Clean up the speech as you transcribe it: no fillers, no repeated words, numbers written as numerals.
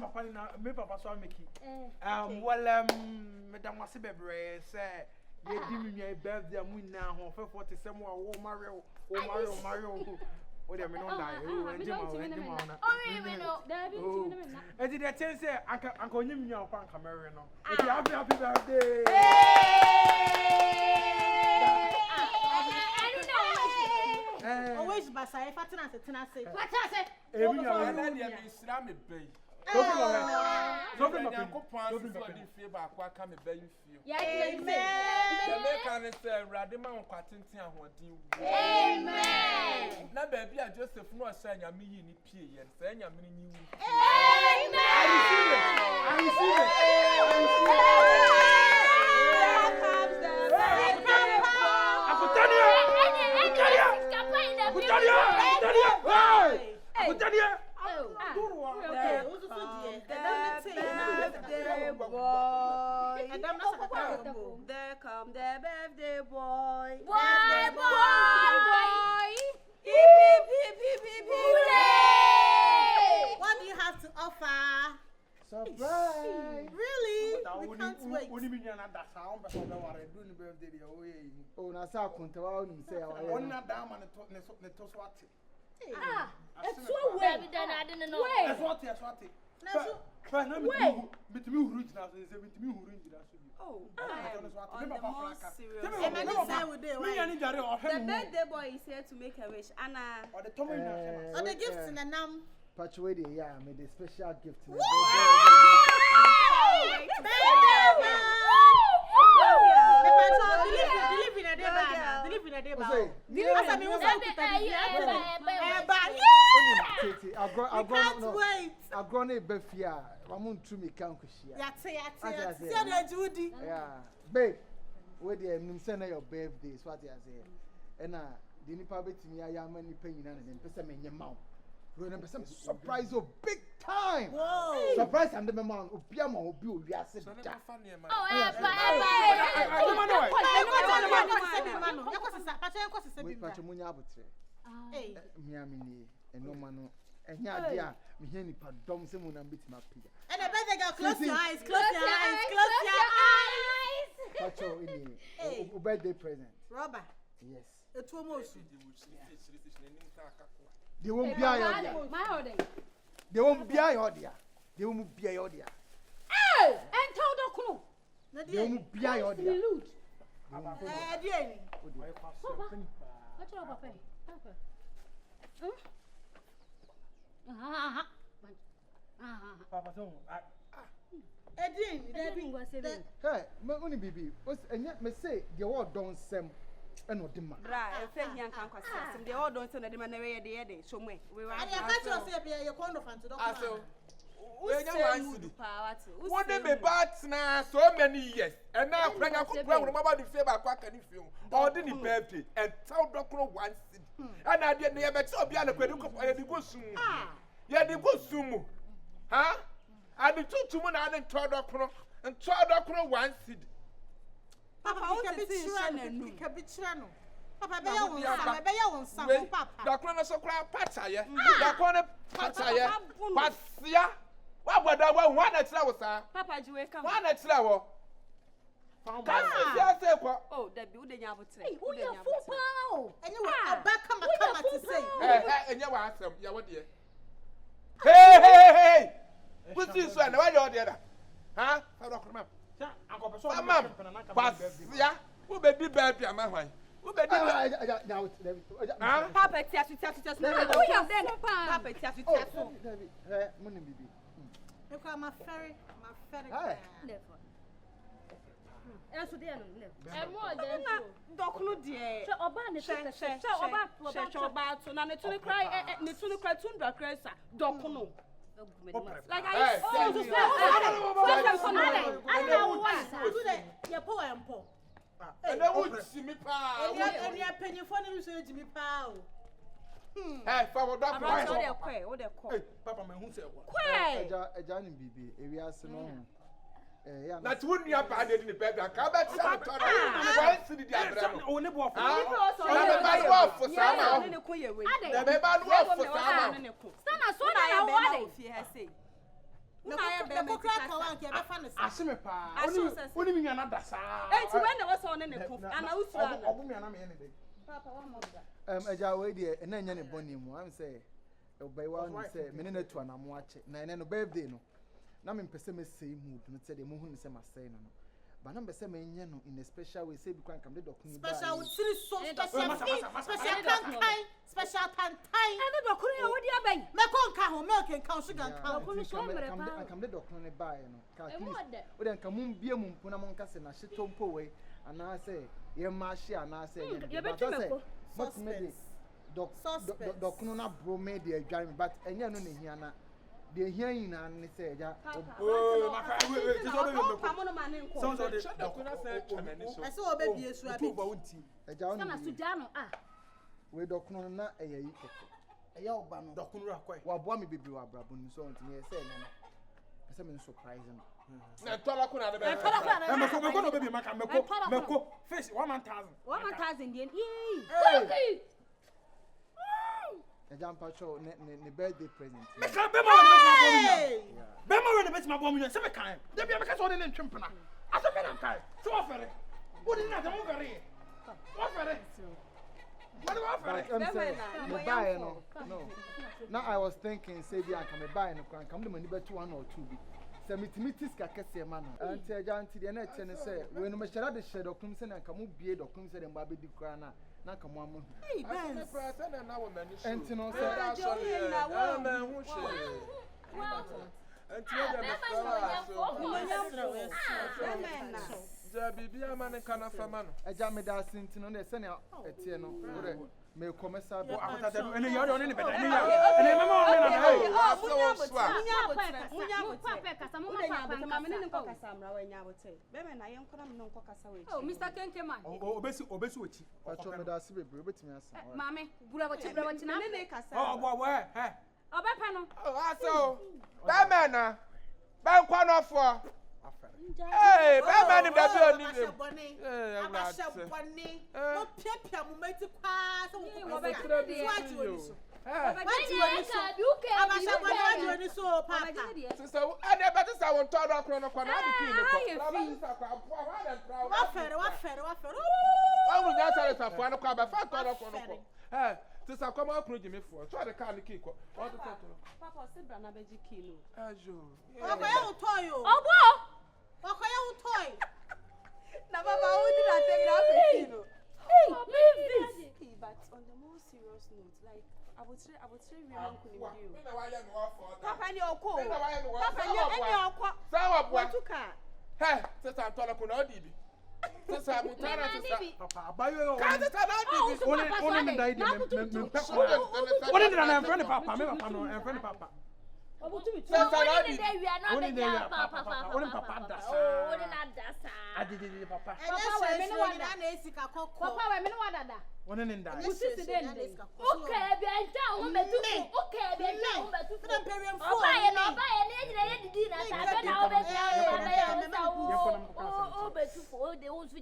papa na me papa so ameki. Madam wase bebre say ye di me nwa birthday mu na ho fe 47 wo Mario. O de me no die. Enjima na. Oh, me no. David, e di de chen say anka onyim nwa kwa anka mere no. E di happy birthday. Always basai fatina se tina se. What I say? Emi na ya dia me sra me bɛyi. Sofi ma Sofi ma di fie ba kwa ka me bɛyi fie. Amen. The make an say Awurade ma nkwa tenten ahoɔden wu. Amen. Na ba bia Joseph no ɔhyɛ nyame yi ni pie yɛ. Sɛ nyame ni nyi wu. Amen. I receive it. There come the birthday boy. Boy. Hip. What do you have to offer? Surprise. Really? We can't wait. Oh, na sa kuntawa oni say awa. Onna dama ne to so ate. It's so weird. I didn't know. Eswate. Fa na mitimi huru jina so say mitimi huru jina so. Oh, on the most serious. The birthday boy is here to make a wish. Anna. Or the tomo ina. Or the gifts in the nam. Patchway dey yeah, me the special gift. I've grown a befia. I'm on to me count. Yeah, babe, where the send your birthday, what I say. And the nipa bet me, I am many penny and person in your mouth. Remember some surprise of big time. Whoa! Surprise and the man who piano will be we are said. And yeah, me hear ni padom se mo na bit ma pia. And the birthday girl, close your eyes. Pacho ini birthday present. Robert. Yes. It's almost. They won't be here. My holiday. They won't be here. They won't be here. Hey, and told the crew. They won't be here. What you Papa? Papa so hey, me only bibi. And yet me say the word don't sem and not demand. Right, I say he can question. They all don't say that the man they so we were. And you can't just say you're kind of fancy. What they be bad now so many years, and now bring a good program about the favor quack and film, or the birthday, and tell Doctor once. And I didn't ever so be on the credit and the good soon. Yeah, the good soon. Huh? And the two women are in Doctor and Doctor once. Papa, can be channel. Papa, be your son, Papa. Doctor so crowd pataya. Doctor pataya. Pasia. What would I want one at Slava? Papa, you wake up. One at Slava. Oh, that building you have to say. Who you fool? And you are back come to say. And you are some, you what dear. Hey! What's this one? Why you're there? Huh? I don't remember. Pasia. Who may be bad, my wife? Who may be Papa, just Papa, my ferry. Never. And so they are and more than Doctor dear. Oba so now to cry and to cry tundra cresa. Doctor. Like I poor. And I would see me pa. And your penny funny research me pa. Hey, Papa, Doctor. Papa, my who said what? A Johnny Bibi, if you ask no. That wouldn't be a bad in the bed. I can't bet why city the other. only for na kokra ka wa nke be fa ne sa Aseme pa. Oni mi nwa na da sa. Enti when na was on ne ko ana usura na. Obo mi ana me ne de. Papa wa mo. Eja we dey na nya ne boni mu. Am say obey wa ni say me ne tu anamo ache. Na ene no birthday no. Na me pese me say mood no say de mo hu ni say masay no. But na be say me nya no in a special way say bi kwan kam de dokun ba. special with three so special tantai special tantai Ana dokuru ya wodi abai. me ko nka ho milk nka sugar nka Dokun so mre pa. Kam de dokun ne ba no. Ka at least. O de nka mum bie mum puna mon kase na hyeto mpo we ana say ye ma hye ana say ye betu me ko. Dokun na bro me de adwan me but enya no ne hia na de hia ina ne say eja Oh, maka we just obe me Pa mo no ma ne nko. so so de Dokuna say twemani so. ese obe bie su abi ba wonti. eja on Sana suja no we dokun na eya yi keke eya oba no Dokunu akwa. wa boa me bebre wa brabo ni so ntimi e say na pese me surprise no Na tola kuna de be. Meko no baby maka meko fish 1,000. 1,000 yen. Hey. eja mpa cho ne birthday present Meka be ma we ne bet ma bom you se me kan. De bia meka so ne ntwempena. Asa me na kai. So ofere. Wo ni na de mo fere. Wo fere. What do I but fere? me buy no now I was thinking say bi anka me buy no kwan kam de mani betu 1 or 2 bi say mitimitis ka kese ma no anti eja anti de na eche ne say we no me shara de share dokum se na nka mu bie dokum se de mba be di kra na na nka mu amu hey Aseme ben pra say na wo mani so. enti no Say say da so ye. Na me hu hye. Enti e de me so. Ja bibia ma ne kana fama no. eja me da sinti no na se na etie no ore me komesa bo Akota de ene yo de ne be da. Ene mama o me na hey. Oh, Mr. Kenkeman. Obesi ochi. pacho me da se bebre betimi asa Mame, bura wachi na. Oh boy eh. Obepa no. Oh, aso. Ba me na. Ba kwa no fo. Hey, ba me ni da bi oni dem. abasha boni no piapia mu meti kwa so wo be ko tro de. wati woni so Eh. wati woni so abasha boni wati woni so papa Sister, and I better say one third of chrono kwa na di kin ko. Wafere. I will not tell us a phone call by 5 third of chrono. Eh, sister, come on, project me for. Try the car and kick. What the fuck? Papa se bra na beji kilo. Ajo. Okoya utoy o Obo! okoya utoy Na baba who did I take that kilo? Hey, leave this. But on the more serious note, like I would say women couldn't do. Papa ni oko. Papa Papa ni oko. Sawa boy. Watuka. Hey, sister, tola kuna odibi. Sister, mutara sister. Papa abayo. Ka sister na odibi. Only me die me peko. Only na friend papa, me papa no, friend papa. Sister na odibi. Only there papa. Only papa da. Oh, na dasa. Adidi papa. papa we me no wada na esika kokko Papa we me no wadada. Only nda. Usisi den den. Okay, bi anja wo metu. Okay, bi anja wo metu. na period Oba ye ne nyina ye didi na ta be na wo be ya na ya wo sa wo. O betu fo de wo su